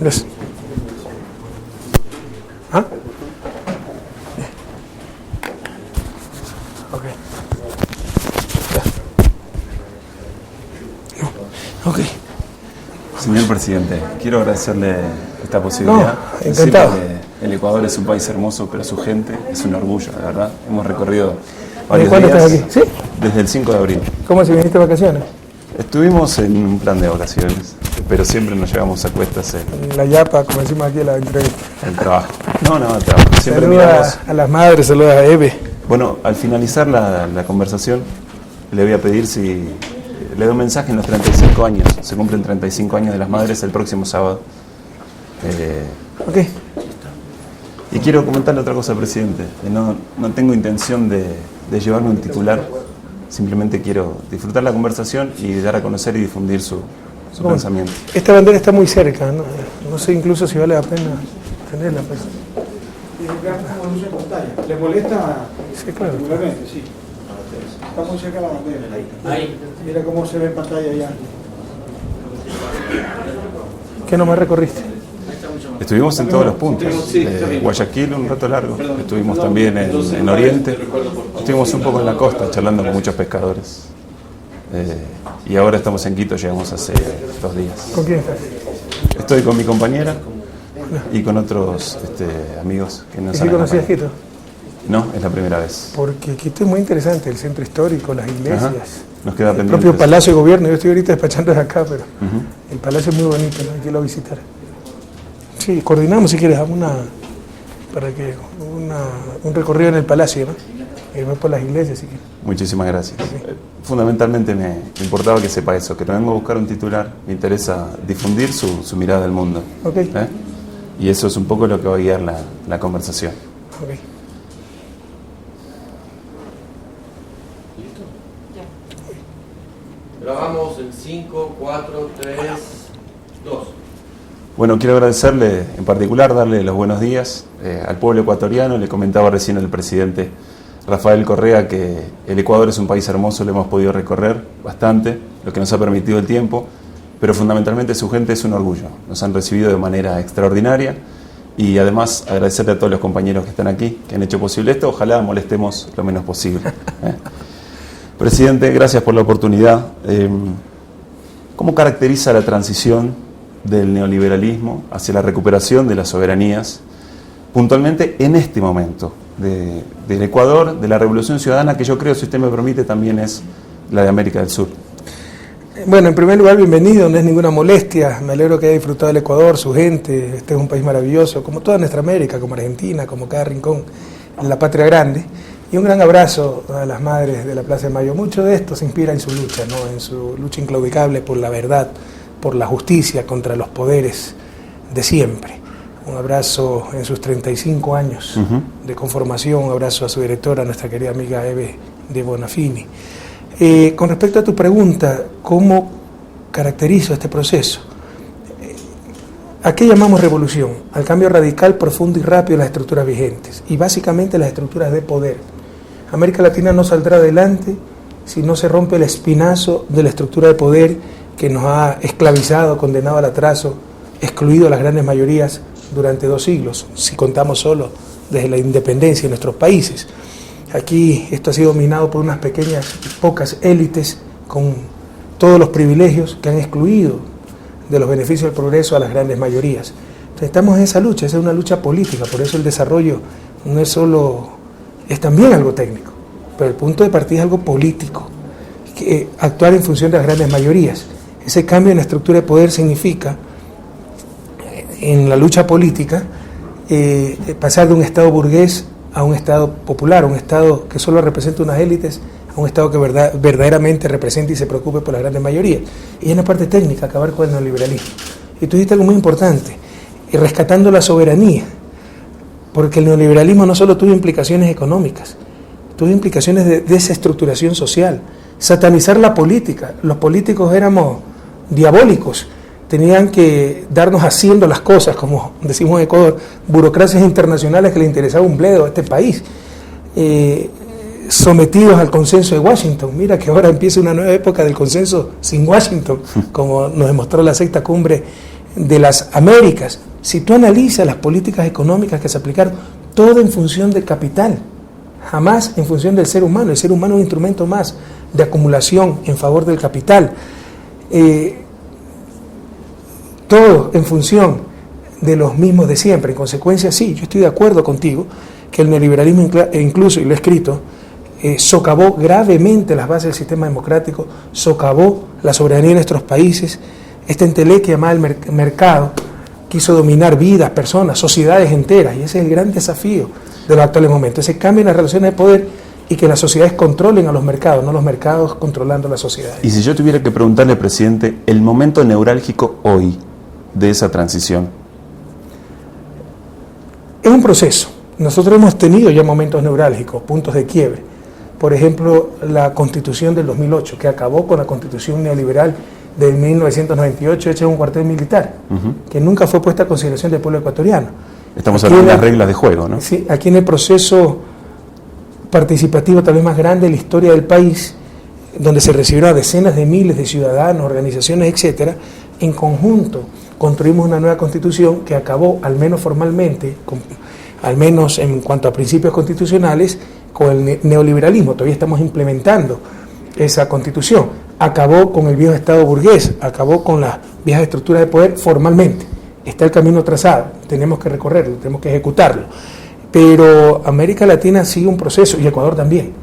Gracias. ¿Ah? Ok. Ok. Señor presidente, quiero agradecerle esta posibilidad. No, encantado. El Ecuador es un país hermoso, pero su gente es un orgullo, de verdad. Hemos recorrido ¿Desde varios cuándo días. estás aquí? ¿Sí? Desde el 5 de abril. ¿Cómo se viniste de vacaciones? Estuvimos en un plan de vacaciones, pero siempre nos llevamos a cuestas La yapa, como decimos aquí en la entrevista. el trabajo. No, el trabajo. Siempre Saluda miramos. a las madres, saluda a Eve. Bueno, al finalizar la conversación, le voy a pedir si le doy un mensaje en los 35 años. Se cumplen 35 años de las madres el próximo sábado. Ok. Y quiero comentarle otra cosa, presidente. No tengo intención de llevarme un titular. Simplemente quiero disfrutar la conversación y dar a conocer y difundir su pensamiento. Esta bandera está muy cerca, ¿no? No sé incluso si vale la pena tenerla. Pues. ¿Le molesta? Sí, claro. Regularmente, sí. Está muy cerca la bandera. Ahí. Mira cómo se ve en pantalla ya. ¿Qué nomás recorriste? Estuvimos en todos los puntos. Guayaquil un rato largo. Estuvimos también en Oriente. Estuvimos un poco en la costa charlando con muchos pescadores. Y ahora estamos en Quito, llegamos hace 2 días. ¿Con quién estás? Estoy con mi compañera y con otros amigos que nos ¿Y han si conocías acompañado. Quito? No, es la primera vez. Porque Quito es muy interesante, el centro histórico, las iglesias. Ajá. Nos queda El pendiente. propio Palacio de Gobierno. Yo estoy ahorita despachando desde acá, pero el palacio es muy bonito, ¿no? Hay que irlo a visitar. Sí, coordinamos si quieres un recorrido en el palacio, ¿no? Y voy por las iglesias si quieres. Muchísimas gracias. Fundamentalmente me importaba que sepa eso, que no vengo a buscar un titular, me interesa difundir su mirada del mundo. Ok. Y eso es un poco lo que va a guiar la conversación. Ok. Grabamos en 5, 4, 3, 2. Bueno, quiero agradecerle, en particular, darle los buenos días al pueblo ecuatoriano. Le comentaba recién al presidente Rafael Correa que el Ecuador es un país hermoso, lo hemos podido recorrer bastante, lo que nos ha permitido el tiempo, pero fundamentalmente su gente es un orgullo. Nos han recibido de manera extraordinaria y además agradecerle a todos los compañeros que están aquí, que han hecho posible esto. Ojalá molestemos lo menos posible. Presidente, gracias por la oportunidad. ¿Cómo caracteriza la transición del neoliberalismo hacia la recuperación de las soberanías, puntualmente en este momento, del Ecuador, de la Revolución Ciudadana, que yo creo, si usted me permite, también es la de América del Sur? Bueno, en primer lugar, bienvenido, no es ninguna molestia, me alegro que haya disfrutado el Ecuador, su gente, este es un país maravilloso, como toda nuestra América, como Argentina, como cada rincón, en la patria grande, y un gran abrazo a las madres de la Plaza de Mayo. Mucho de esto se inspira en su lucha, ¿no? En su lucha inclaudicable por la verdad, por la justicia, contra los poderes de siempre. Un abrazo en sus 35 años de conformación, un abrazo a su directora, nuestra querida amiga Eve de Bonafini. Con respecto a tu pregunta, ¿cómo caracterizo este proceso? ¿A qué llamamos revolución? Al cambio radical, profundo y rápido de las estructuras vigentes, y básicamente las estructuras de poder. América Latina no saldrá adelante si no se rompe el espinazo de la estructura de poder que nos ha esclavizado, condenado al atraso, excluido a las grandes mayorías durante 2 siglos, si contamos solo desde la independencia de nuestros países. Aquí esto ha sido dominado por unas pequeñas, pocas élites con todos los privilegios que han excluido de los beneficios del progreso a las grandes mayorías. Entonces estamos en esa lucha, esa es una lucha política, por eso el desarrollo no es solo, es también algo técnico, pero el punto de partida es algo político, que actuar en función de las grandes mayorías. Ese cambio en la estructura de poder significa, en la lucha política, pasar de un Estado burgués a un Estado popular, a un Estado que solo representa unas élites, a un Estado que verdaderamente represente y se preocupe por las grandes mayorías. Y en la parte técnica, acabar con el neoliberalismo. Y tú dijiste algo muy importante, y rescatando la soberanía, porque el neoliberalismo no solo tuvo implicaciones económicas, tuvo implicaciones de desestructuración social, satanizar la política. Los políticos éramos diabólicos, tenían que darnos haciendo las cosas, como decimos en Ecuador, burocracias internacionales que le interesaba un bledo a este país, sometidos al consenso de Washington. Mira que ahora empieza una nueva época del consenso sin Washington, como nos demostró la 6ª cumbre de las Américas. Si tú analizas las políticas económicas que se aplicaron, todo en función del capital, jamás en función del ser humano. El ser humano es un instrumento más de acumulación en favor del capital. Todo en función de los mismos de siempre. En consecuencia, sí, yo estoy de acuerdo contigo que el neoliberalismo, incluso, y lo he escrito, socavó gravemente las bases del sistema democrático, socavó la soberanía de nuestros países. Esta entelequia llamada el mercado quiso dominar vidas, personas, sociedades enteras, y ese es el gran desafío de los actuales momentos, ese cambio en las relaciones de poder y que las sociedades controlen a los mercados, no los mercados controlando las sociedades. Y si yo tuviera que preguntarle, presidente, el momento neurálgico hoy de esa transición. Es un proceso. Nosotros hemos tenido ya momentos neurálgicos, puntos de quiebre. Por ejemplo, la Constitución del 2008, que acabó con la Constitución neoliberal de 1998, hecha en un cuartel militar, que nunca fue puesta a consideración del pueblo ecuatoriano. Estamos hablando de las reglas de juego, ¿no? Sí, aquí en el proceso participativo tal vez más grande de la historia del país, donde se recibieron a decenas de miles de ciudadanos, organizaciones, etcétera, en conjunto construimos una nueva Constitución que acabó, al menos formalmente, al menos en cuanto a principios constitucionales, con el neoliberalismo. Todavía estamos implementando esa Constitución. Acabó con el viejo Estado burgués, acabó con las viejas estructuras de poder formalmente. Está el camino trazado, tenemos que recorrerlo, tenemos que ejecutarlo. Pero América Latina sigue un proceso, y Ecuador también.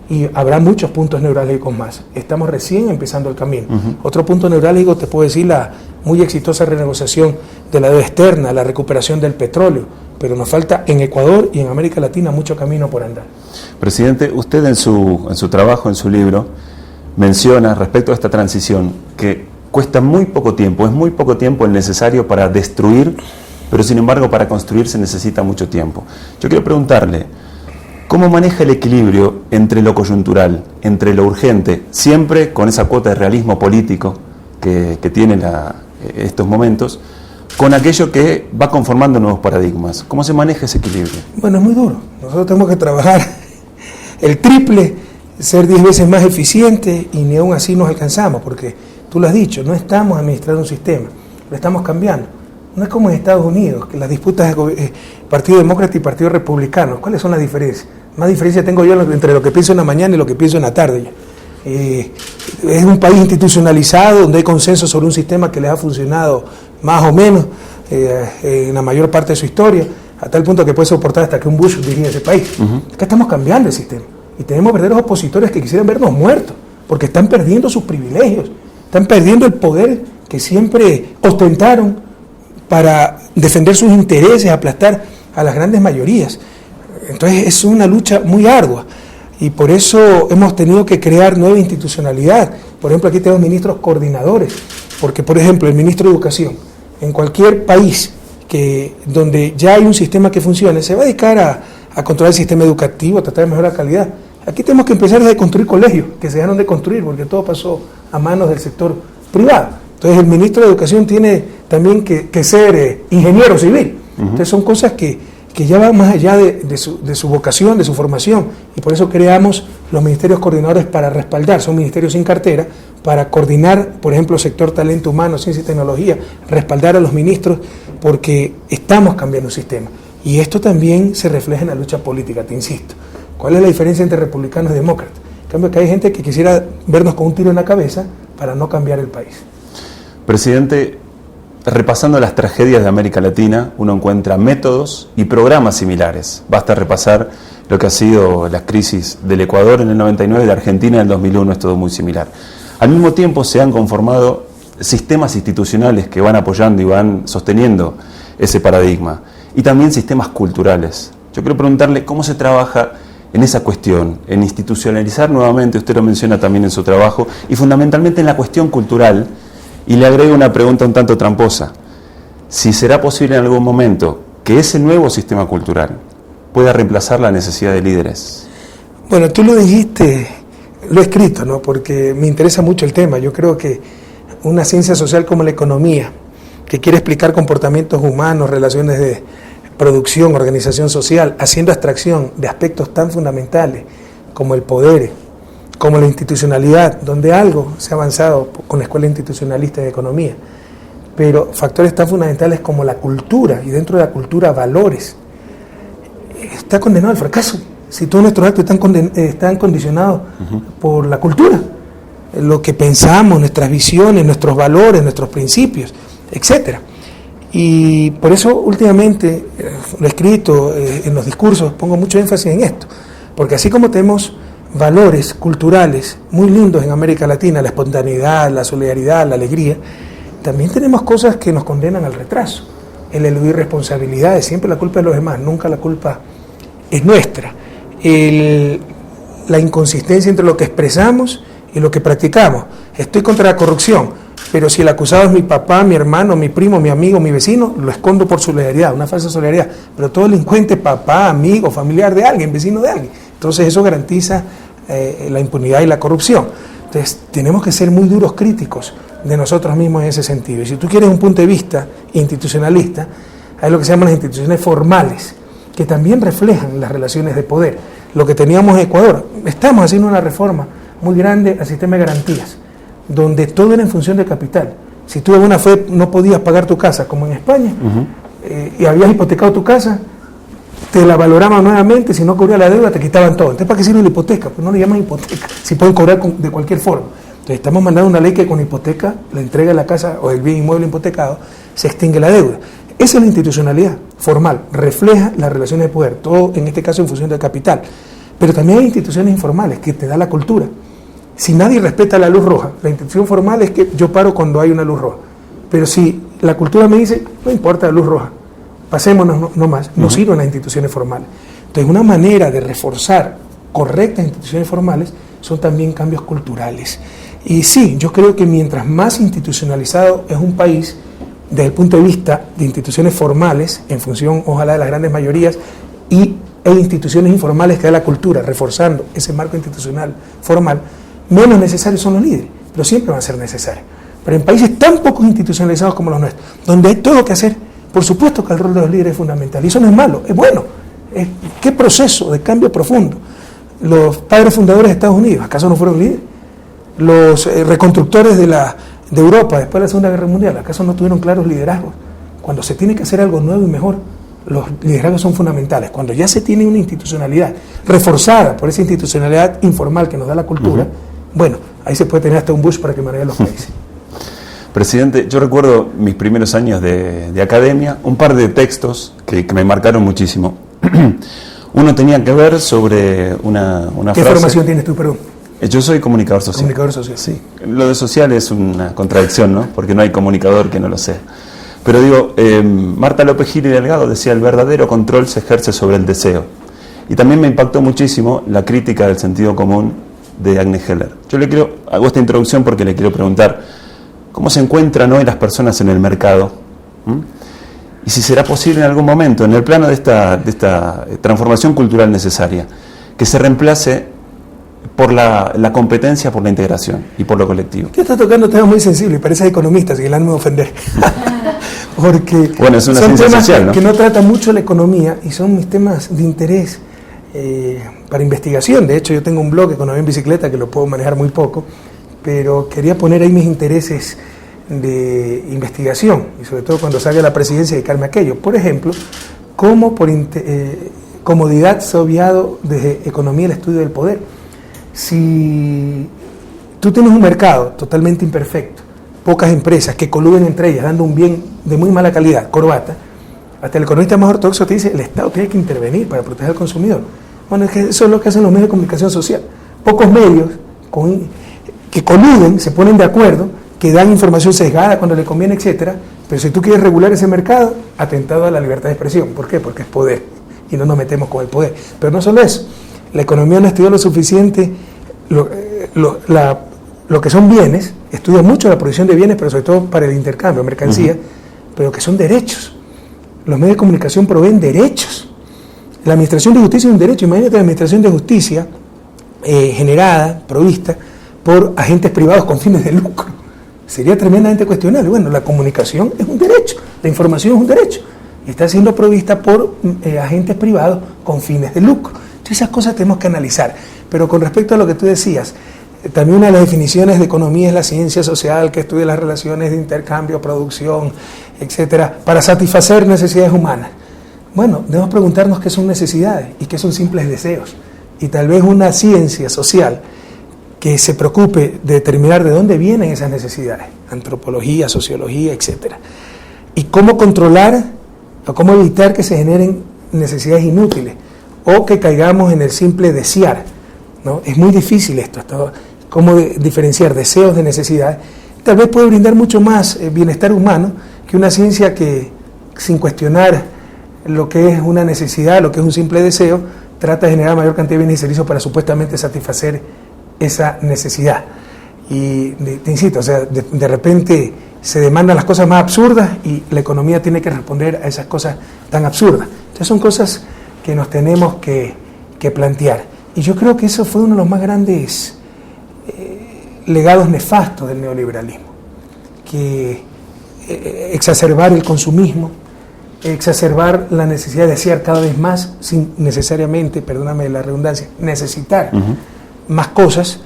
Y habrá muchos puntos neurálgicos más. Estamos recién empezando el camino. Otro punto neurálgico, te puedo decir, la muy exitosa renegociación de la deuda externa, la recuperación del petróleo. Pero nos falta en Ecuador y en América Latina mucho camino por andar. Presidente, usted en su trabajo, en su libro, menciona respecto a esta transición que cuesta muy poco tiempo, es muy poco tiempo el necesario para destruir, pero sin embargo para construir se necesita mucho tiempo. Yo quiero preguntarle, ¿cómo maneja el equilibrio entre lo coyuntural, entre lo urgente, siempre con esa cuota de realismo político que tiene estos momentos, con aquello que va conformando nuevos paradigmas? ¿Cómo se maneja ese equilibrio? Bueno, es muy duro. Nosotros tenemos que trabajar el triple, ser 10 veces más eficientes, y ni aún así nos alcanzamos, porque tú lo has dicho, no estamos administrando un sistema, lo estamos cambiando. No es como en Estados Unidos, que las disputas de Partido Demócrata y Partido Republicano. ¿Cuáles son las diferencias? Más diferencia tengo yo entre lo que pienso en la mañana y lo que pienso en la tarde. Es un país institucionalizado donde hay consenso sobre un sistema que les ha funcionado más o menos en la mayor parte de su historia, a tal punto que puede soportar hasta que un Bush dirija ese país. Acá estamos cambiando el sistema y tenemos verdaderos opositores que quisieran vernos muertos porque están perdiendo sus privilegios, están perdiendo el poder que siempre ostentaron para defender sus intereses, aplastar a las grandes mayorías. Entonces es una lucha muy ardua y por eso hemos tenido que crear nueva institucionalidad. Por ejemplo, aquí tenemos ministros coordinadores, porque por ejemplo el ministro de Educación, en cualquier país donde ya hay un sistema que funcione, se va a dedicar a controlar el sistema educativo, a tratar de mejorar la calidad. Aquí tenemos que empezar a construir colegios, que se dejaron de construir porque todo pasó a manos del sector privado. Entonces el ministro de Educación tiene también que ser ingeniero civil. Entonces son cosas que ya van más allá de su vocación, de su formación, y por eso creamos los ministerios coordinadores para respaldar, son ministerios sin cartera, para coordinar, por ejemplo, sector talento humano, ciencia y tecnología, respaldar a los ministros, porque estamos cambiando el sistema. Y esto también se refleja en la lucha política, te insisto. ¿Cuál es la diferencia entre republicanos y demócratas? En cambio, que hay gente que quisiera vernos con un tiro en la cabeza para no cambiar el país. Presidente, repasando las tragedias de América Latina, uno encuentra métodos y programas similares. Basta repasar lo que ha sido la crisis del Ecuador en el 99 y de Argentina en el 2001, es todo muy similar. Al mismo tiempo se han conformado sistemas institucionales que van apoyando y van sosteniendo ese paradigma, y también sistemas culturales. Yo quiero preguntarle cómo se trabaja en esa cuestión, en institucionalizar nuevamente, usted lo menciona también en su trabajo, y fundamentalmente en la cuestión cultural. Y le agrego una pregunta un tanto tramposa: si será posible en algún momento que ese nuevo sistema cultural pueda reemplazar la necesidad de líderes. Bueno, tú lo dijiste, lo he escrito, ¿no? Porque me interesa mucho el tema. Yo creo que una ciencia social como la economía, que quiere explicar comportamientos humanos, relaciones de producción, organización social, haciendo abstracción de aspectos tan fundamentales como el poder, como la institucionalidad, donde algo se ha avanzado con la Escuela Institucionalista de Economía, pero factores tan fundamentales como la cultura, y dentro de la cultura valores, está condenado al fracaso. Si todos nuestros actos están condicionados por la cultura, lo que pensamos, nuestras visiones, nuestros valores, nuestros principios, etcétera. Y por eso últimamente, lo he escrito en los discursos, pongo mucho énfasis en esto, porque así como tenemos valores culturales muy lindos en América Latina, la espontaneidad, la solidaridad, la alegría, también tenemos cosas que nos condenan al retraso, el eludir responsabilidades, siempre la culpa es de los demás, nunca la culpa es nuestra, la inconsistencia entre lo que expresamos y lo que practicamos. Estoy contra la corrupción, pero si el acusado es mi papá, mi hermano, mi primo, mi amigo, mi vecino, lo escondo por solidaridad, una falsa solidaridad, pero todo delincuente es papá, amigo, familiar de alguien, vecino de alguien. Entonces eso garantiza la impunidad y la corrupción. Entonces tenemos que ser muy duros críticos de nosotros mismos en ese sentido. Y si tú quieres un punto de vista institucionalista, hay lo que se llaman las instituciones formales, que también reflejan las relaciones de poder. Lo que teníamos en Ecuador, estamos haciendo una reforma muy grande al sistema de garantías, donde todo era en función de capital. Si tú de buena fe no podías pagar tu casa, como en España, y habías hipotecado tu casa, te la valoraban nuevamente, si no cubría la deuda te quitaban todo. Entonces, ¿para qué sirve la hipoteca? Pues no le llaman hipoteca, si pueden cobrar de cualquier forma. Entonces, estamos mandando una ley que con hipoteca, la entrega de la casa o el bien inmueble hipotecado, se extingue la deuda. Esa es la institucionalidad formal, refleja las relaciones de poder, todo en este caso en función del capital. Pero también hay instituciones informales que te da la cultura. Si nadie respeta la luz roja, la institución formal es que yo paro cuando hay una luz roja. Pero si la cultura me dice, no importa la luz roja, pasémonos no más, no sirven las instituciones formales. Entonces, una manera de reforzar correctas instituciones formales son también cambios culturales. Y sí, yo creo que mientras más institucionalizado es un país, desde el punto de vista de instituciones formales, en función, ojalá, de las grandes mayorías, e instituciones informales que da la cultura, reforzando ese marco institucional formal, menos necesarios son los líderes, pero siempre van a ser necesarios. Pero en países tan poco institucionalizados como los nuestros, donde hay todo que hacer, por supuesto que el rol de los líderes es fundamental, y eso no es malo, es bueno. ¿Qué proceso de cambio profundo? Los padres fundadores de Estados Unidos, ¿acaso no fueron líderes? Los reconstructores de Europa después de la Segunda Guerra Mundial, ¿acaso no tuvieron claros liderazgos? Cuando se tiene que hacer algo nuevo y mejor, los liderazgos son fundamentales. Cuando ya se tiene una institucionalidad reforzada por esa institucionalidad informal que nos da la cultura, bueno, ahí se puede tener hasta un Bush para que maneje los países. Presidente, yo recuerdo mis primeros años de academia, un par de textos que me marcaron muchísimo. Uno tenía que ver sobre una ¿Qué frase. formación tienes tú, perdón? Yo soy comunicador social. Comunicador social, sí. Lo de social es una contradicción, ¿no? Porque no hay comunicador que no lo sea. Pero digo, Marta López Gil y Delgado decía, el verdadero control se ejerce sobre el deseo. Y también me impactó muchísimo la crítica del sentido común de Agnes Heller. Yo hago esta introducción porque le quiero preguntar, ¿cómo se encuentran hoy las personas en el mercado? Y si será posible en algún momento, en el plano de esta transformación cultural necesaria, que se reemplace por la competencia, por la integración y por lo colectivo. Usted está tocando temas muy sensibles, parece economista, así que le ánimo de ofender. Porque bueno, es una son ciencia temas social, ¿no? que no tratan mucho la economía y son mis temas de interés para investigación. De hecho, yo tengo un blog, Economía en Bicicleta, que lo puedo manejar muy poco, pero quería poner ahí mis intereses de investigación y sobre todo cuando salga la presidencia dedicarme a aquello. Por ejemplo, cómo por comodidad se ha obviado desde economía el estudio del poder. Si tú tienes un mercado totalmente imperfecto, pocas empresas que coluden entre ellas dando un bien de muy mala calidad, corbata, hasta el economista más ortodoxo te dice el Estado tiene que intervenir para proteger al consumidor. Bueno, es que eso es lo que hacen los medios de comunicación social. Pocos medios que coluden, se ponen de acuerdo, que dan información sesgada cuando le conviene, etcétera, pero si tú quieres regular ese mercado, atentado a la libertad de expresión. ¿Por qué? Porque es poder y no nos metemos con el poder. Pero no solo eso, la economía no estudió lo suficiente lo que son bienes, estudia mucho la producción de bienes, pero sobre todo para el intercambio, mercancía, pero que son derechos. Los medios de comunicación proveen derechos. La administración de justicia es un derecho. Imagínate la administración de justicia generada, provista por agentes privados con fines de lucro. Sería tremendamente cuestionable. Bueno, la comunicación es un derecho, la información es un derecho, y está siendo provista por agentes privados con fines de lucro. Entonces esas cosas tenemos que analizar. Pero con respecto a lo que tú decías, También una de las definiciones de economía es la ciencia social que estudia las relaciones de intercambio, producción, etcétera, para satisfacer necesidades humanas. Bueno, debemos preguntarnos qué son necesidades y qué son simples deseos. Y tal vez una ciencia social que se preocupe de determinar de dónde vienen esas necesidades, antropología, sociología, etcétera. Y cómo controlar o cómo evitar que se generen necesidades inútiles o que caigamos en el simple desear, ¿no? Es muy difícil esto, cómo diferenciar deseos de necesidades. Tal vez puede brindar mucho más bienestar humano que una ciencia que, sin cuestionar lo que es una necesidad, lo que es un simple deseo, trata de generar mayor cantidad de bienes y servicios para supuestamente satisfacer esa necesidad. Y te insisto, o sea, de repente se demandan las cosas más absurdas y la economía tiene que responder a esas cosas tan absurdas. Entonces son cosas que nos tenemos que plantear. Y yo creo que eso fue uno de los más grandes legados nefastos del neoliberalismo, que exacerbar el consumismo, exacerbar la necesidad de desear cada vez más, sin necesariamente, perdóname la redundancia, necesitar más cosas,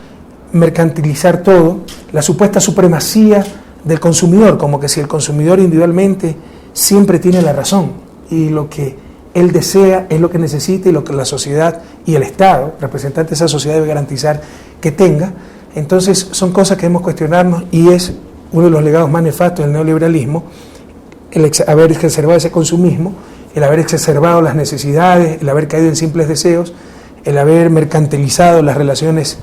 mercantilizar todo, la supuesta supremacía del consumidor, como que si el consumidor individualmente siempre tiene la razón y lo que él desea es lo que necesita y lo que la sociedad y el Estado, representante de esa sociedad, debe garantizar que tenga. Entonces son cosas que debemos cuestionarnos y es uno de los legados más nefastos del neoliberalismo, el haber exacerbado ese consumismo, el haber exacerbado las necesidades, el haber caído en simples deseos, el haber mercantilizado las relaciones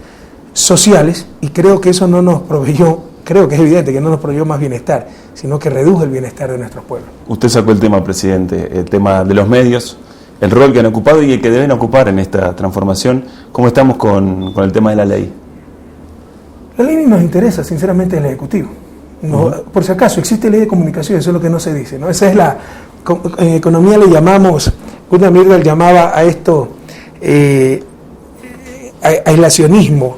sociales, y creo que eso no nos proveyó, creo que es evidente que no nos proveyó más bienestar, sino que redujo el bienestar de nuestros pueblos. Usted sacó el tema, presidente, el tema de los medios, el rol que han ocupado y el que deben ocupar en esta transformación. ¿Cómo estamos con el tema de la ley? La ley nos interesa, sinceramente, el Ejecutivo. No, por si acaso, existe ley de comunicación, eso es lo que no se dice, ¿no? Esa es en economía le llamamos, Gutmann Myrdal llamaba a esto aislacionismo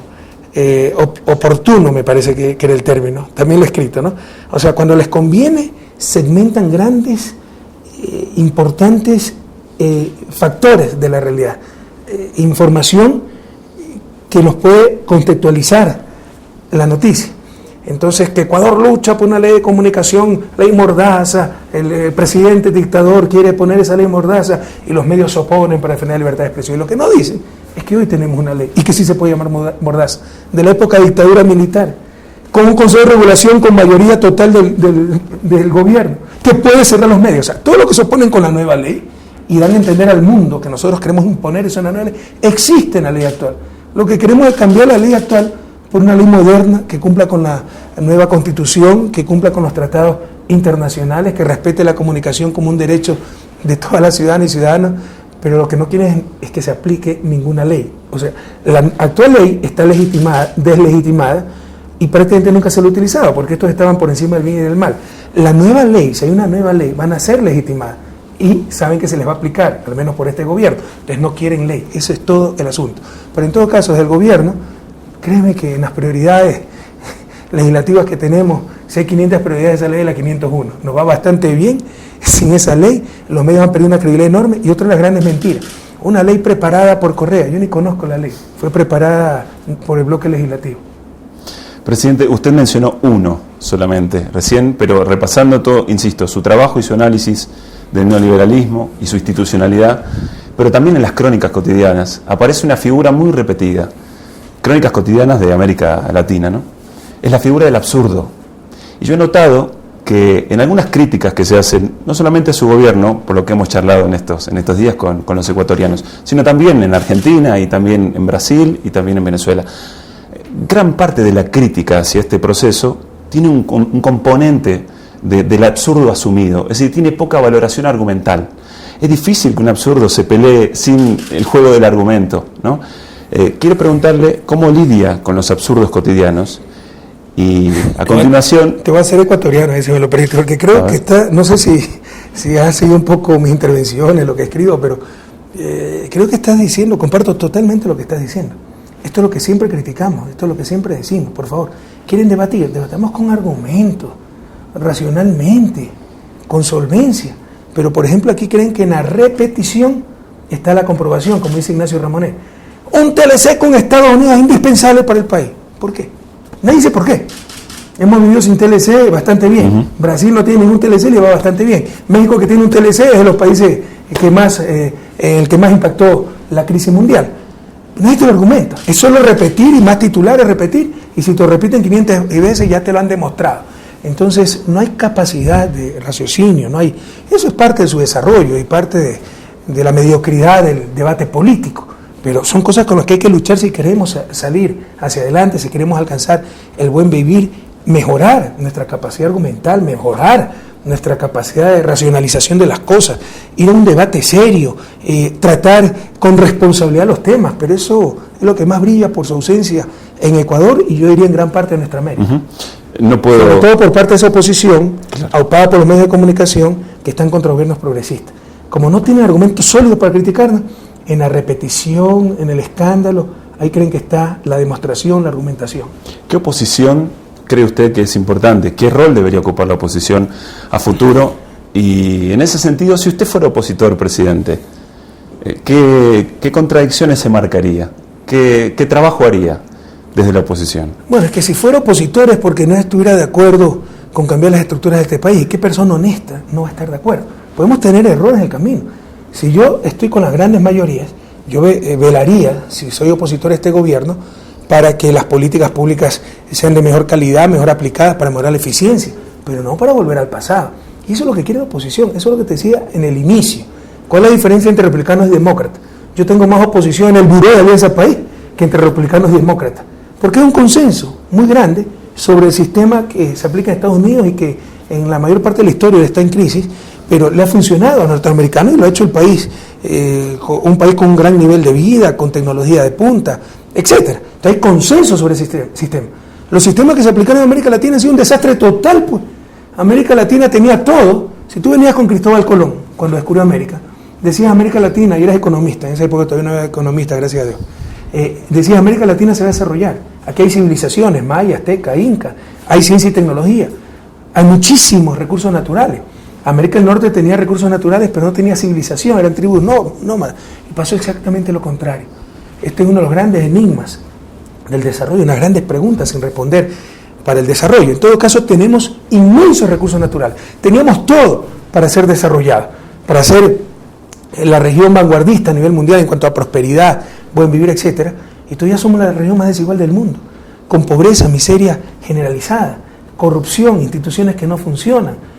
oportuno, me parece que era el término, también lo he escrito, ¿no? O sea, cuando les conviene, segmentan grandes, importantes factores de la realidad, información que nos puede contextualizar la noticia. Entonces, que Ecuador lucha por una ley de comunicación, ley Mordaza, el presidente dictador quiere poner esa ley Mordaza y los medios se oponen para defender la libertad de expresión. Y lo que no dicen es que hoy tenemos una ley, y que sí se puede llamar Mordaza, de la época de dictadura militar, con un consejo de regulación con mayoría total del gobierno, que puede cerrar los medios. O sea, todo lo que se oponen con la nueva ley y dan a entender al mundo que nosotros queremos imponer eso en la nueva ley, existe en la ley actual. Lo que queremos es cambiar la ley actual por una ley moderna que cumpla con la nueva Constitución, que cumpla con los tratados internacionales, que respete la comunicación como un derecho de todas las ciudadanas y ciudadanos, pero lo que no quieren es que se aplique ninguna ley. O sea, la actual ley está deslegitimada y prácticamente nunca se lo ha utilizado, porque estos estaban por encima del bien y del mal. La nueva ley, si hay una nueva ley, van a ser legitimadas y saben que se les va a aplicar, al menos por este gobierno. Entonces no quieren ley, eso es todo el asunto. Pero en todo caso, desde el gobierno, créeme que en las prioridades legislativas que tenemos, si hay 500 prioridades, esa ley es la 501. Nos va bastante bien. Sin esa ley, los medios han perdido una credibilidad enorme. Y otra de las grandes mentiras, una ley preparada por Correa. Yo ni conozco la ley, fue preparada por el bloque legislativo. Presidente, usted mencionó uno solamente recién, pero repasando todo, insisto, su trabajo y su análisis del neoliberalismo y su institucionalidad, pero también en las crónicas cotidianas aparece una figura muy repetida. Crónicas cotidianas de América Latina, ¿no? Es la figura del absurdo. Y yo he notado que en algunas críticas que se hacen, no solamente a su gobierno, por lo que hemos charlado en estos días con los ecuatorianos, sino también en Argentina y también en Brasil y también en Venezuela, gran parte de la crítica hacia este proceso tiene un componente del absurdo asumido, es decir, tiene poca valoración argumental. Es difícil que un absurdo se pelee sin el juego del argumento, ¿no? Quiero preguntarle cómo lidia con los absurdos cotidianos y a continuación... Te voy a hacer ecuatoriano, si me lo permite, porque creo que está, no sé si has seguido un poco mis intervenciones, lo que escribo, pero creo que estás diciendo, comparto totalmente lo que estás diciendo. Esto es lo que siempre criticamos, esto es lo que siempre decimos, por favor. ¿Quieren debatir? Debatamos con argumentos, racionalmente, con solvencia. Pero, por ejemplo, aquí creen que en la repetición está la comprobación, como dice Ignacio Ramonet. Un TLC con Estados Unidos es indispensable para el país. ¿Por qué? Nadie dice por qué. Hemos vivido sin TLC bastante bien. Brasil no tiene ningún TLC y le va bastante bien. México, que tiene un TLC, es de los países que más, el que más impactó la crisis mundial. Nadie te lo argumenta. Es solo repetir y más titulares, repetir. Y si te lo repiten 500 veces ya te lo han demostrado. Entonces no hay capacidad de raciocinio, no hay. Eso es parte de su desarrollo y parte de la mediocridad del debate político. Pero son cosas con las que hay que luchar si queremos salir hacia adelante, si queremos alcanzar el buen vivir, mejorar nuestra capacidad argumental, mejorar nuestra capacidad de racionalización de las cosas, ir a un debate serio, tratar con responsabilidad los temas, pero eso es lo que más brilla por su ausencia en Ecuador y yo diría en gran parte de nuestra América. No puedo... Sobre todo por parte de esa oposición, aupada por los medios de comunicación que están contra gobiernos progresistas. Como no tienen argumentos sólidos para criticarnos, en la repetición, en el escándalo, ahí creen que está la demostración, la argumentación. ¿Qué oposición cree usted que es importante? ¿Qué rol debería ocupar la oposición a futuro? Y en ese sentido, si usted fuera opositor, presidente, ¿qué contradicciones se marcaría? ¿Qué trabajo haría desde la oposición? Bueno, es que si fuera opositor es porque no estuviera de acuerdo con cambiar las estructuras de este país. ¿Y qué persona honesta no va a estar de acuerdo? Podemos tener errores en el camino. Si yo estoy con las grandes mayorías, yo velaría, si soy opositor a este gobierno, para que las políticas públicas sean de mejor calidad, mejor aplicadas para mejorar la eficiencia, pero no para volver al pasado. Y eso es lo que quiere la oposición, eso es lo que te decía en el inicio. ¿Cuál es la diferencia entre republicanos y demócratas? Yo tengo más oposición en el Buró de Alianza País que entre republicanos y demócratas, porque hay un consenso muy grande sobre el sistema que se aplica en Estados Unidos y que en la mayor parte de la historia está en crisis, pero le ha funcionado a los norteamericanos y lo ha hecho el país, un país con un gran nivel de vida, con tecnología de punta, etcétera. Entonces hay consenso sobre ese sistema. Los sistemas que se aplicaron en América Latina han sido un desastre total, pues. América Latina tenía todo. Si tú venías con Cristóbal Colón, cuando descubrió América, decías América Latina, y eras economista, en esa época todavía no era economista, gracias a Dios, decías América Latina se va a desarrollar. Aquí hay civilizaciones, maya, azteca, inca, hay ciencia y tecnología, hay muchísimos recursos naturales. América del Norte tenía recursos naturales, pero no tenía civilización, eran tribus nómadas. Y pasó exactamente lo contrario. Este es uno de los grandes enigmas del desarrollo, unas grandes preguntas sin responder para el desarrollo. En todo caso, tenemos inmensos recursos naturales. Teníamos todo para ser desarrollado, para ser la región vanguardista a nivel mundial en cuanto a prosperidad, buen vivir, etcétera. Y todavía somos la región más desigual del mundo, con pobreza, miseria generalizada, corrupción, instituciones que no funcionan.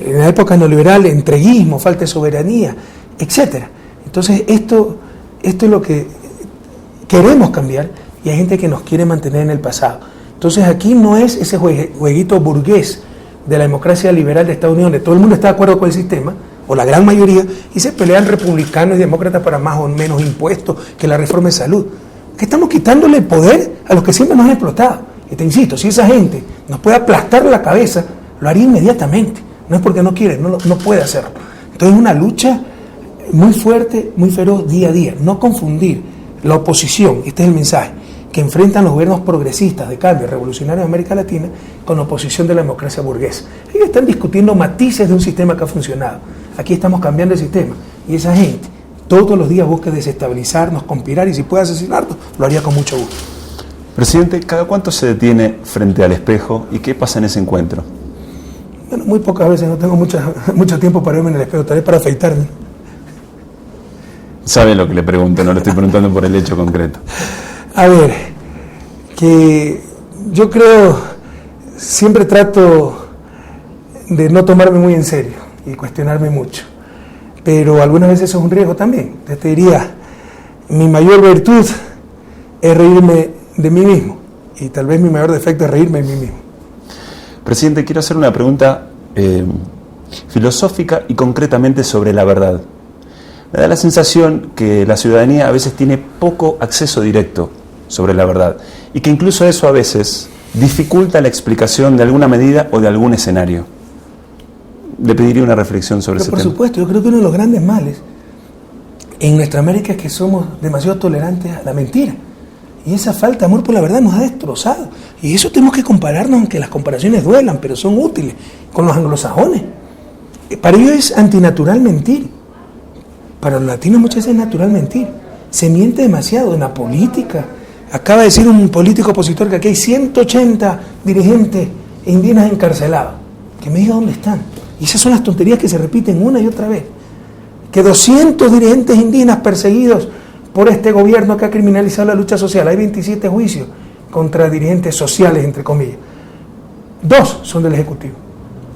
En la época neoliberal, entreguismo, falta de soberanía, etcétera. Entonces, esto es lo que queremos cambiar y hay gente que nos quiere mantener en el pasado. Entonces, aquí no es ese jueguito burgués de la democracia liberal de Estados Unidos, donde todo el mundo está de acuerdo con el sistema, o la gran mayoría, y se pelean republicanos y demócratas para más o menos impuestos, que la reforma de salud. Que estamos quitándole el poder a los que siempre nos han explotado. Y te insisto, si esa gente nos puede aplastar la cabeza, lo haría inmediatamente. No es porque no quiere, no puede hacerlo. Entonces es una lucha muy fuerte, muy feroz día a día. No confundir la oposición, este es el mensaje, que enfrentan los gobiernos progresistas de cambio revolucionarios de América Latina con la oposición de la democracia burguesa. Ellos están discutiendo matices de un sistema que ha funcionado. Aquí estamos cambiando el sistema. Y esa gente todos los días busca desestabilizarnos, conspirar y si puede asesinarnos, lo haría con mucho gusto. Presidente, ¿cada cuánto se detiene frente al espejo y qué pasa en ese encuentro? Bueno, muy pocas veces, no tengo mucho tiempo para verme en el espejo, tal vez para afeitarme. Sabe lo que le pregunto, no le estoy preguntando por el hecho concreto. A ver, que yo creo, siempre trato de no tomarme muy en serio y cuestionarme mucho, pero algunas veces eso es un riesgo también. Te diría, mi mayor virtud es reírme de mí mismo y tal vez mi mayor defecto es reírme de mí mismo. Presidente, quiero hacer una pregunta filosófica y concretamente sobre la verdad. Me da la sensación que la ciudadanía a veces tiene poco acceso directo sobre la verdad y que incluso eso a veces dificulta la explicación de alguna medida o de algún escenario. Le pediría una reflexión sobre ese tema. Por supuesto, yo creo que uno de los grandes males en nuestra América es que somos demasiado tolerantes a la mentira. Y esa falta de amor por la verdad nos ha destrozado. Y eso tenemos que compararnos, aunque las comparaciones duelan, pero son útiles, con los anglosajones. Para ellos es antinatural mentir. Para los latinos muchas veces es natural mentir. Se miente demasiado en la política, Acaba de decir un político opositor que aquí hay 180 dirigentes indígenas encarcelados. Que me diga dónde están. Y esas son las tonterías que se repiten una y otra vez. Que 200 dirigentes indígenas perseguidos por este gobierno que ha criminalizado la lucha social. Hay 27 juicios contra dirigentes sociales, entre comillas. 2 son del Ejecutivo.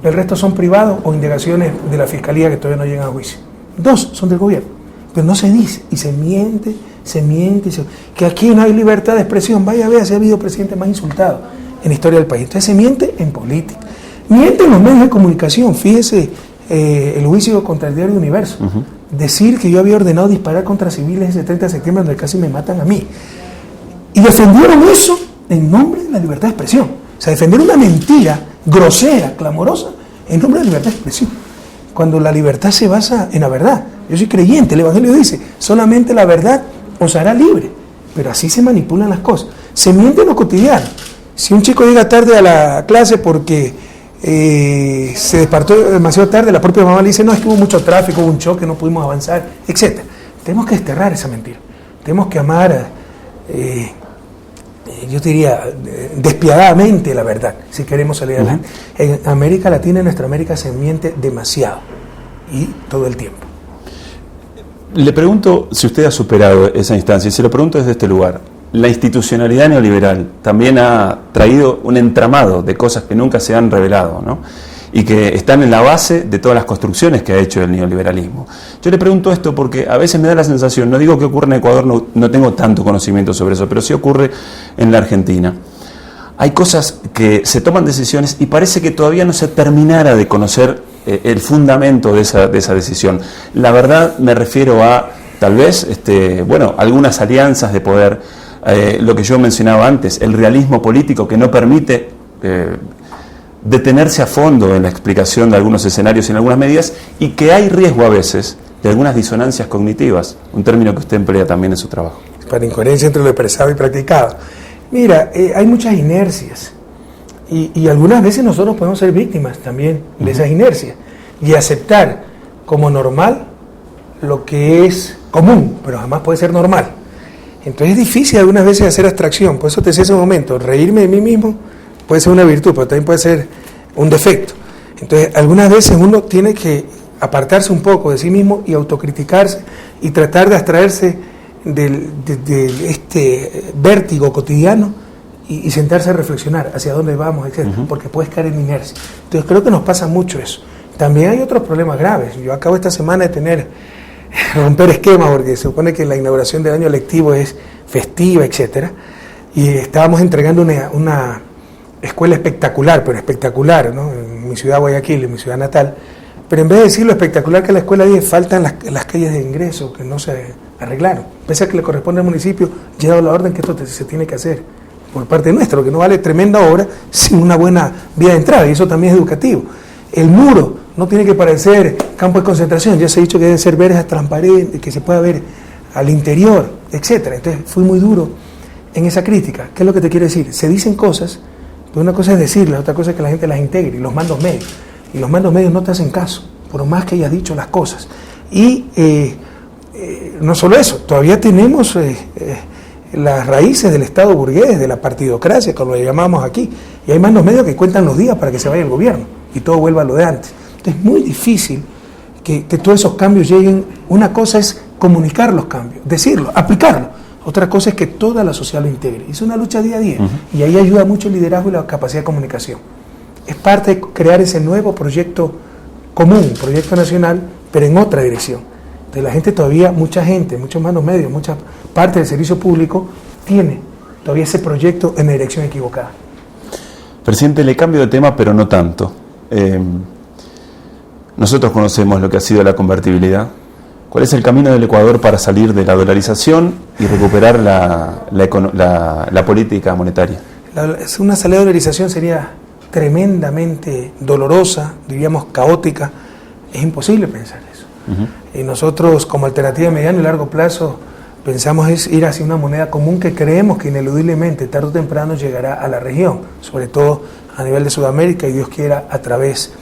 El resto son privados o indagaciones de la Fiscalía que todavía no llegan a juicio. 2 son del gobierno. Pero no se dice, y se miente. Que aquí no hay libertad de expresión. Vaya a ver si ha habido presidente más insultado en la historia del país. Entonces se miente en política. Miente en los medios de comunicación. Fíjese el juicio contra el diario Universo. Decir que yo había ordenado disparar contra civiles ese 30 de septiembre donde casi me matan a mí. Y defendieron eso en nombre de la libertad de expresión. O sea, defendieron una mentira grosera, clamorosa, en nombre de la libertad de expresión. Cuando la libertad se basa en la verdad. Yo soy creyente, el Evangelio dice, solamente la verdad os hará libre. Pero así se manipulan las cosas. Se miente en lo cotidiano. Si un chico llega tarde a la clase porque se despertó demasiado tarde, la propia mamá le dice, no, es que hubo mucho tráfico, hubo un choque, no pudimos avanzar, etc. Tenemos que desterrar esa mentira. Tenemos que amar, yo diría, despiadadamente la verdad, si queremos salir adelante. En América Latina, en nuestra América, se miente demasiado y todo el tiempo. Le pregunto si usted ha superado esa instancia, y se lo pregunto desde este lugar. La institucionalidad neoliberal también ha traído un entramado de cosas que nunca se han revelado, ¿no? Y que están en la base de todas las construcciones que ha hecho el neoliberalismo. Yo le pregunto esto porque a veces me da la sensación, no digo que ocurre en Ecuador, no tengo tanto conocimiento sobre eso, pero sí ocurre en la Argentina. Hay cosas que se toman decisiones y parece que todavía no se terminara de conocer el fundamento de esa decisión. La verdad me refiero a, tal vez, algunas alianzas de poder, lo que yo mencionaba antes, el realismo político que no permite detenerse a fondo en la explicación de algunos escenarios y en algunas medidas, y que hay riesgo a veces de algunas disonancias cognitivas, un término que usted emplea también en su trabajo. Para incoherencia entre lo expresado y practicado. Mira, hay muchas inercias y algunas veces nosotros podemos ser víctimas también de esas inercias y aceptar como normal lo que es común, pero jamás puede ser normal. Entonces es difícil algunas veces hacer abstracción. Por eso te decía hace un momento, reírme de mí mismo puede ser una virtud, pero también puede ser un defecto. Entonces algunas veces uno tiene que apartarse un poco de sí mismo y autocriticarse y tratar de abstraerse de este vértigo cotidiano y sentarse a reflexionar hacia dónde vamos, etc. Porque puedes caer en inercia. Entonces creo que nos pasa mucho eso. También hay otros problemas graves. Yo acabo esta semana de romper esquemas porque se supone que la inauguración del año lectivo es festiva, etc. Y estábamos entregando una escuela espectacular, pero espectacular, ¿no? En mi ciudad Guayaquil, en mi ciudad natal. Pero en vez de decir lo espectacular que la escuela dice, faltan las calles de ingreso que no se arreglaron. Pese a que le corresponde al municipio, llegado la orden que esto se tiene que hacer por parte nuestra, lo que no vale tremenda obra sin una buena vía de entrada, y eso también es educativo. El muro no tiene que parecer campo de concentración, ya se ha dicho que deben ser verjas transparentes, que se pueda ver al interior, etcétera. Entonces fui muy duro en esa crítica. ¿Qué es lo que te quiero decir? Se dicen cosas, pero una cosa es decirlas, otra cosa es que la gente las integre, y los mandos medios. Y los mandos medios no te hacen caso, por más que hayas dicho las cosas. Y no solo eso, todavía tenemos las raíces del Estado burgués, de la partidocracia, como lo llamamos aquí, y hay mandos medios que cuentan los días para que se vaya el gobierno y todo vuelva a lo de antes. Entonces es muy difícil que todos esos cambios lleguen. Una cosa es comunicar los cambios, decirlo, aplicarlo. Otra cosa es que toda la sociedad lo integre. Es una lucha día a día, y ahí ayuda mucho el liderazgo y la capacidad de comunicación. Es parte de crear ese nuevo proyecto común, proyecto nacional, pero en otra dirección. Entonces la gente todavía, mucha gente, muchos mandos medios, mucha parte del servicio público tiene todavía ese proyecto en la dirección equivocada. Presidente, le cambio de tema, pero no tanto. Nosotros conocemos lo que ha sido la convertibilidad. ¿Cuál es el camino del Ecuador para salir de la dolarización y recuperar la política monetaria? Una salida de dolarización sería tremendamente dolorosa, diríamos caótica. Es imposible pensar eso. Y nosotros, como alternativa de mediano y largo plazo, pensamos es ir hacia una moneda común que creemos que ineludiblemente tarde o temprano llegará a la región, sobre todo a nivel de Sudamérica y Dios quiera a través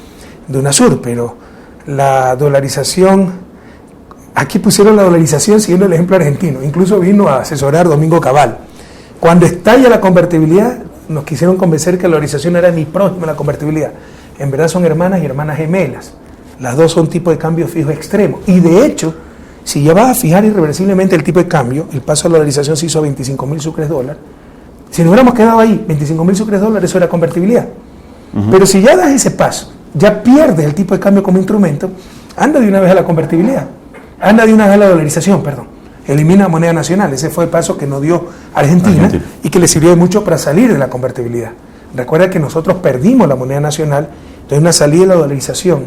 de UNASUR. Pero la dolarización, aquí pusieron la dolarización siguiendo el ejemplo argentino, incluso vino a asesorar Domingo Cabal. Cuando estalla la convertibilidad, nos quisieron convencer que la dolarización era ni próxima a la convertibilidad. En verdad son hermanas y hermanas gemelas. Las dos son tipos de cambio fijo extremo. Y de hecho, si ya vas a fijar irreversiblemente el tipo de cambio, el paso a la dolarización se hizo a 25.000 sucres dólar. Si nos hubiéramos quedado ahí, 25.000 sucres dólar, eso era convertibilidad. Pero si ya das ese paso, ya pierdes el tipo de cambio como instrumento, anda de una vez a la convertibilidad. Anda de una vez a la dolarización, perdón. Elimina moneda nacional. Ese fue el paso que nos dio Argentina y que le sirvió de mucho para salir de la convertibilidad. Recuerda que nosotros perdimos la moneda nacional, entonces una salida de la dolarización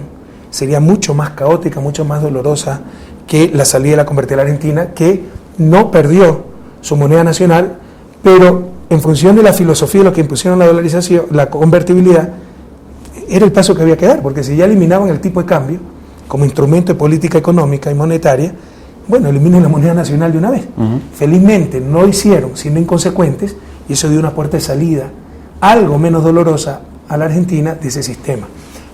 sería mucho más caótica, mucho más dolorosa que la salida de la convertibilidad argentina, que no perdió su moneda nacional, pero en función de la filosofía de lo que impusieron la dolarización, la convertibilidad, era el paso que había que dar, porque si ya eliminaban el tipo de cambio como instrumento de política económica y monetaria, bueno, eliminan la moneda nacional de una vez. Felizmente no lo hicieron, siendo inconsecuentes, y eso dio una puerta de salida algo menos dolorosa a la Argentina de ese sistema.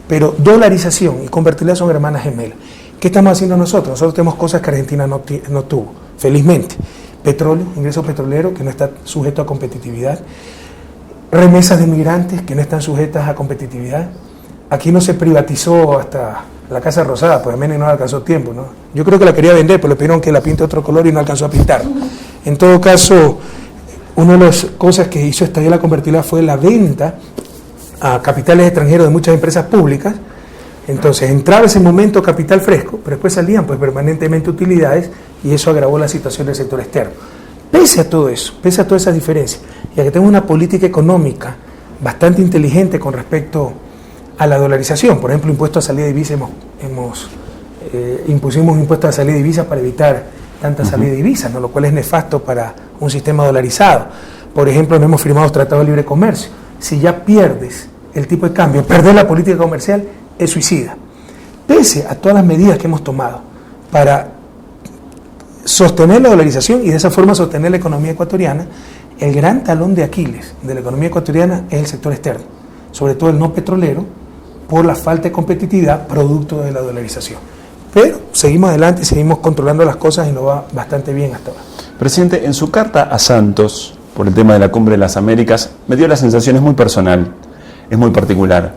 Pero dolarización y convertibilidad son hermanas gemelas. ¿Qué estamos haciendo nosotros? Nosotros tenemos cosas que Argentina no tuvo, felizmente. Petróleo, ingreso petrolero, que no está sujeto a competitividad. Remesas de migrantes, que no están sujetas a competitividad. Aquí no se privatizó hasta la Casa Rosada, pues a menos no alcanzó tiempo, ¿no? Yo creo que la quería vender, pero le pidieron que la pinte de otro color y no alcanzó a pintar. En todo caso, una de las cosas que hizo estallar la convertibilidad fue la venta a capitales extranjeros de muchas empresas públicas. Entonces entraba ese momento capital fresco, pero después salían pues permanentemente utilidades y eso agravó la situación del sector externo. Pese a todo eso, pese a todas esas diferencias, y a que tenemos una política económica bastante inteligente con respecto a la dolarización, por ejemplo, impuesto a salida de divisas, impusimos impuestos a salida de divisas para evitar tanta salida de divisas, ¿no? Lo cual es nefasto para un sistema dolarizado. Por ejemplo, no hemos firmado tratados de libre comercio. Si ya pierdes el tipo de cambio, perder la política comercial es suicida. Pese a todas las medidas que hemos tomado para sostener la dolarización y de esa forma sostener la economía ecuatoriana, el gran talón de Aquiles de la economía ecuatoriana es el sector externo, sobre todo el no petrolero, por la falta de competitividad producto de la dolarización. Pero seguimos adelante, seguimos controlando las cosas y nos va bastante bien hasta ahora. Presidente, en su carta a Santos, por el tema de la Cumbre de las Américas, me dio la sensación, es muy personal, es muy particular,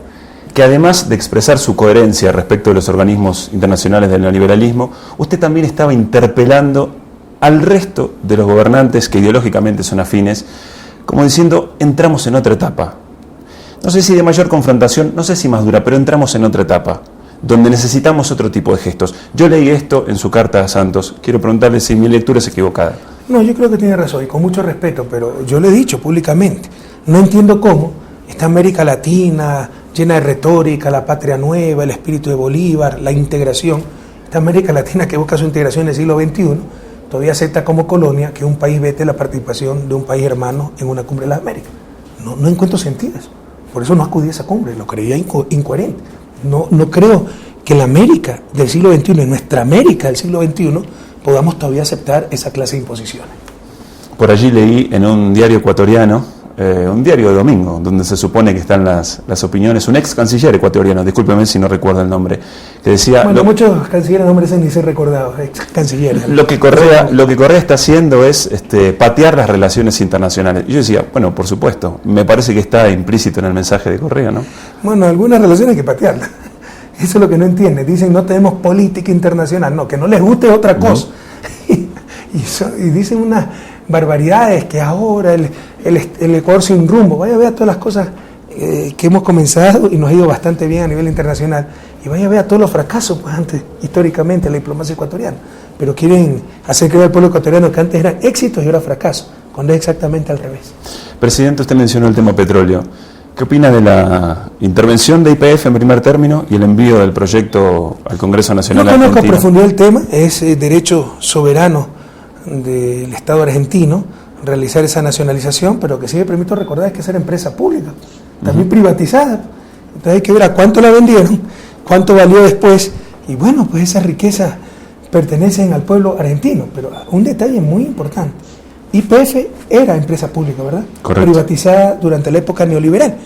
que además de expresar su coherencia respecto de los organismos internacionales del neoliberalismo, usted también estaba interpelando al resto de los gobernantes que ideológicamente son afines, como diciendo, entramos en otra etapa. No sé si de mayor confrontación, no sé si más dura, pero entramos en otra etapa, donde necesitamos otro tipo de gestos. Yo leí esto en su carta a Santos, quiero preguntarle si mi lectura es equivocada. No, yo creo que tiene razón y con mucho respeto, pero yo lo he dicho públicamente, no entiendo cómo esta América Latina llena de retórica, la patria nueva, el espíritu de Bolívar, la integración, esta América Latina que busca su integración en el siglo XXI, todavía acepta como colonia que un país vete la participación de un país hermano en una cumbre de las Américas. No encuentro sentido eso. Por eso no acudí a esa cumbre, lo creía incoherente. No creo que la América del siglo XXI, en nuestra América del siglo XXI, podamos todavía aceptar esa clase de imposiciones. Por allí leí en un diario ecuatoriano, un diario de domingo, donde se supone que están las opiniones, un ex canciller ecuatoriano, discúlpeme si no recuerdo el nombre, que decía... Bueno, muchos cancilleres no merecen ni ser recordados, ex cancilleres. Lo que Correa está haciendo es patear las relaciones internacionales. Y yo decía, bueno, por supuesto, me parece que está implícito en el mensaje de Correa, ¿no? Bueno, algunas relaciones hay que patearlas. Eso es lo que no entienden. Dicen, no tenemos política internacional. No, que no les guste otra cosa. Y dicen unas barbaridades, que ahora el Ecuador sin rumbo. Vaya a ver todas las cosas que hemos comenzado y nos ha ido bastante bien a nivel internacional. Y vaya a ver todos los fracasos, pues antes, históricamente, de la diplomacia ecuatoriana. Pero quieren hacer creer al pueblo ecuatoriano que antes eran éxitos y ahora fracasos, cuando es exactamente al revés. Presidente, usted mencionó el tema petróleo. ¿Qué opina de la intervención de YPF en primer término y el envío del proyecto al Congreso Nacional Argentino? No conozco a profundidad el tema, es derecho soberano del Estado argentino realizar esa nacionalización, pero que sí me permito recordar es que esa era empresa pública, también privatizada. Entonces hay que ver a cuánto la vendieron, cuánto valió después, y bueno, pues esas riquezas pertenecen al pueblo argentino. Pero un detalle muy importante, YPF era empresa pública, ¿verdad? Correcto. Privatizada durante la época neoliberal.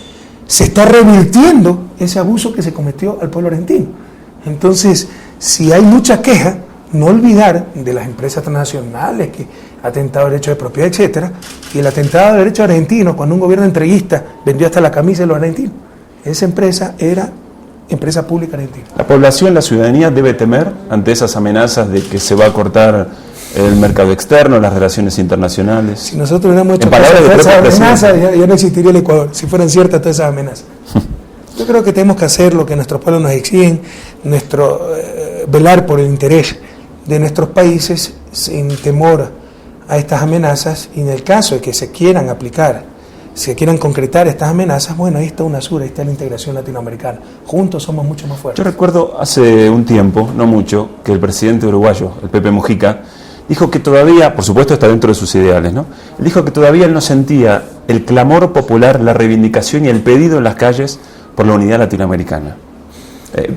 Se está revirtiendo ese abuso que se cometió al pueblo argentino. Entonces, si hay mucha queja, No olvidar de las empresas transnacionales que atentado al derecho de propiedad, etcétera, y el atentado al derecho argentino, cuando un gobierno entreguista vendió hasta la camisa de los argentinos. Esa empresa era empresa pública argentina. La población, la ciudadanía debe temer ante esas amenazas de que se va a cortar el mercado externo, las relaciones internacionales. Si nosotros hubiéramos hecho esas amenazas, ya no existiría el Ecuador, si fueran ciertas todas esas amenazas. Yo creo que tenemos que hacer lo que nuestros pueblos nos exigen, velar por el interés de nuestros países sin temor a estas amenazas, y en el caso de que se quieran aplicar, se quieran concretar estas amenazas, bueno, ahí está UNASUR, ahí está la integración latinoamericana. Juntos somos mucho más fuertes. Yo recuerdo hace un tiempo, no mucho, que el presidente uruguayo, el Pepe Mujica, dijo que todavía, por supuesto está dentro de sus ideales, ¿no? Él dijo que todavía él no sentía el clamor popular, la reivindicación y el pedido en las calles por la unidad latinoamericana.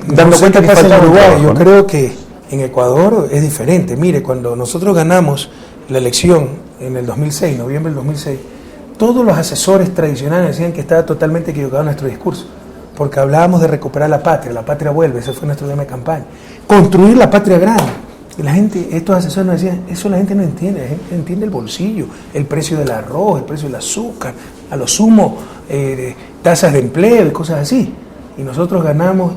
Dando cuenta que falta en Uruguay, trabajo, yo ¿no? creo que en Ecuador es diferente. Mire, cuando nosotros ganamos la elección en el 2006, noviembre del 2006, todos los asesores tradicionales decían que estaba totalmente equivocado nuestro discurso, porque hablábamos de recuperar la patria vuelve, ese fue nuestro lema de campaña. Construir la patria grande. Y la gente, estos asesores nos decían, eso la gente no entiende, la gente entiende el bolsillo, el precio del arroz, el precio del azúcar, a lo sumo tasas de empleo y cosas así. Y nosotros ganamos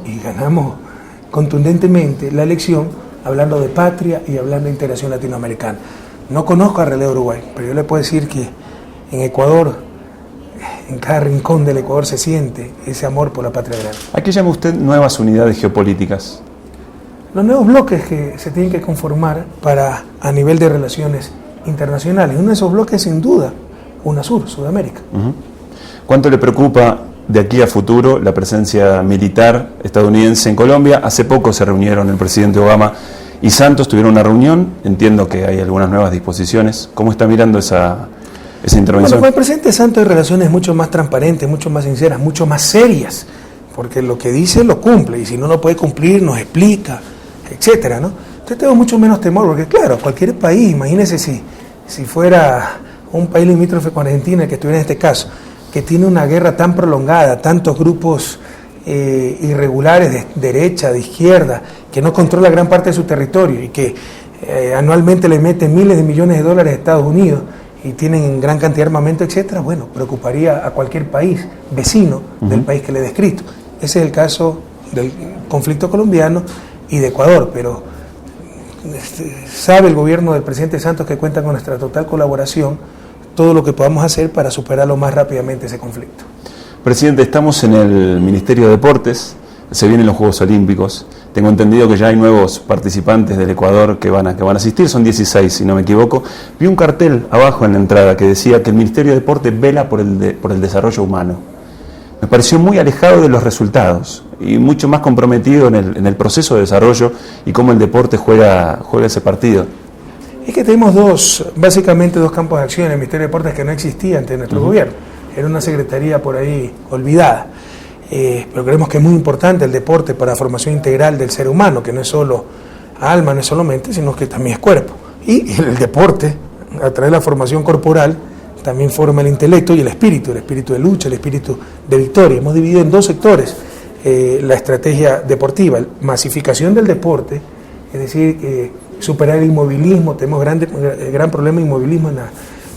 contundentemente la elección hablando de patria y hablando de integración latinoamericana. No conozco a Relé Uruguay, pero yo le puedo decir que en Ecuador, en cada rincón del Ecuador se siente ese amor por la patria grande. ¿A qué llama usted nuevas unidades geopolíticas? Los nuevos bloques que se tienen que conformar a nivel de relaciones internacionales. Uno de esos bloques, sin duda, UNASUR, Sudamérica. ¿Cuánto le preocupa de aquí a futuro la presencia militar estadounidense en Colombia? Hace poco se reunieron el presidente Obama y Santos, tuvieron una reunión. Entiendo que hay algunas nuevas disposiciones. ¿Cómo está mirando esa intervención? Bueno, con el presidente Santos hay relaciones mucho más transparentes, mucho más sinceras, mucho más serias, porque lo que dice lo cumple, y si no lo puede cumplir nos explica, etcétera, ¿no? Entonces tengo mucho menos temor, porque claro, cualquier país, imagínese si fuera un país limítrofe con Argentina, que estuviera en este caso, que tiene una guerra tan prolongada, tantos grupos irregulares de derecha, de izquierda, que no controla gran parte de su territorio y que anualmente le meten miles de millones de dólares a Estados Unidos y tienen gran cantidad de armamento, etcétera, bueno, preocuparía a cualquier país vecino del país que le he descrito. Ese es el caso del conflicto colombiano y de Ecuador, pero sabe el gobierno del presidente Santos que cuenta con nuestra total colaboración, todo lo que podamos hacer para superarlo más rápidamente ese conflicto. Presidente, estamos en el Ministerio de Deportes, se vienen los Juegos Olímpicos, tengo entendido que ya hay nuevos participantes del Ecuador que van a asistir, son 16 si no me equivoco. Vi un cartel abajo en la entrada que decía que el Ministerio de Deportes vela por el desarrollo humano. Me pareció muy alejado de los resultados y mucho más comprometido en el proceso de desarrollo y cómo el deporte juega ese partido. Es que tenemos básicamente dos campos de acción en el Ministerio de Deportes que no existían ante nuestro gobierno. Era una secretaría por ahí olvidada. Pero creemos que es muy importante el deporte para la formación integral del ser humano, que no es solo alma, no es solo mente, sino que también es cuerpo. Y el deporte, a través de la formación corporal, también forma el intelecto y el espíritu de lucha, el espíritu de victoria. Hemos dividido en dos sectores la estrategia deportiva, masificación del deporte, es decir, superar el inmovilismo. Tenemos gran problema de inmovilismo en la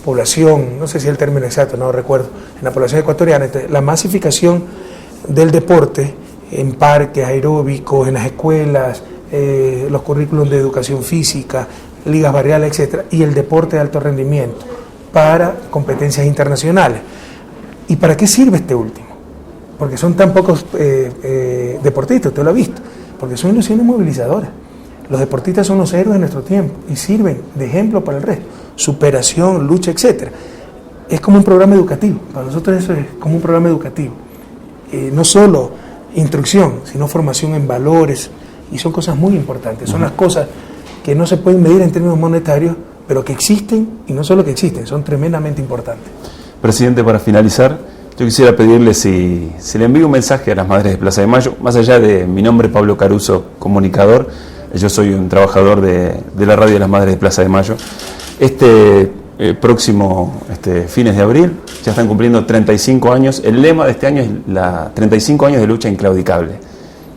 población, no sé si es el término exacto, no lo recuerdo, en la población ecuatoriana. Entonces, la masificación del deporte en parques aeróbicos, en las escuelas, los currículos de educación física, ligas barriales, etcétera, y el deporte de alto rendimiento para competencias internacionales. ¿Y para qué sirve este último? Porque son tan pocos deportistas, usted lo ha visto, porque son ilusiones movilizadoras. Los deportistas son los héroes de nuestro tiempo y sirven de ejemplo para el resto. Superación, lucha, etcétera. Es como un programa educativo. Para nosotros eso es como un programa educativo. No solo instrucción, sino formación en valores, y son cosas muy importantes. Son las cosas que no se pueden medir en términos monetarios, pero que existen, y no solo que existen, son tremendamente importantes. Presidente, para finalizar, yo quisiera pedirle si le envío un mensaje a las Madres de Plaza de Mayo, más allá de mi nombre, Pablo Caruso, comunicador. Yo soy un trabajador de la radio de las Madres de Plaza de Mayo. Próximo fines de abril ya están cumpliendo 35 años. El lema de este año es 35 años de lucha inclaudicable.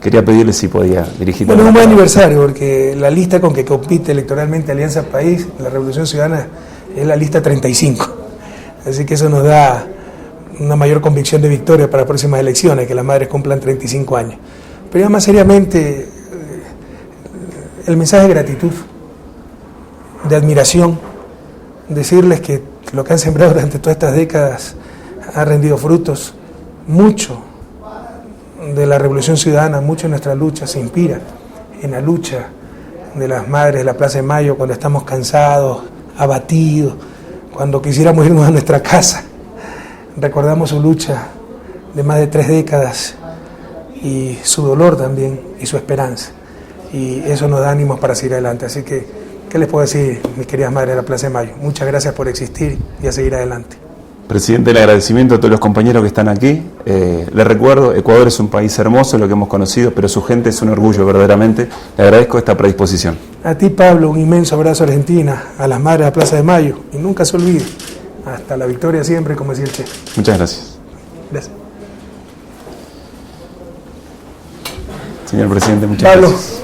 Quería pedirle si podía dirigirle. Bueno, es un buen aniversario porque la lista con que compite electoralmente Alianza País, la Revolución Ciudadana, es la lista 35. Así que eso nos da una mayor convicción de victoria para las próximas elecciones, que las madres cumplan 35 años. Pero ya más seriamente, el mensaje de gratitud, de admiración, decirles que lo que han sembrado durante todas estas décadas ha rendido frutos. Mucho de la Revolución Ciudadana, mucho de nuestra lucha se inspira en la lucha de las madres de la Plaza de Mayo cuando estamos cansados, abatidos, cuando quisiéramos irnos a nuestra casa. Recordamos su lucha de más de 3 décadas y su dolor también y su esperanza. Y eso nos da ánimos para seguir adelante. Así que, ¿qué les puedo decir, mis queridas madres de la Plaza de Mayo? Muchas gracias por existir y a seguir adelante. Presidente, el agradecimiento a todos los compañeros que están aquí. Les recuerdo, Ecuador es un país hermoso, lo que hemos conocido, pero su gente es un orgullo verdaderamente. Le agradezco esta predisposición. A ti, Pablo, un inmenso abrazo a Argentina, a las madres de la Plaza de Mayo, y nunca se olvide, hasta la victoria siempre, como decía el Che. Muchas gracias. Gracias. Señor presidente, muchas Pablo, gracias.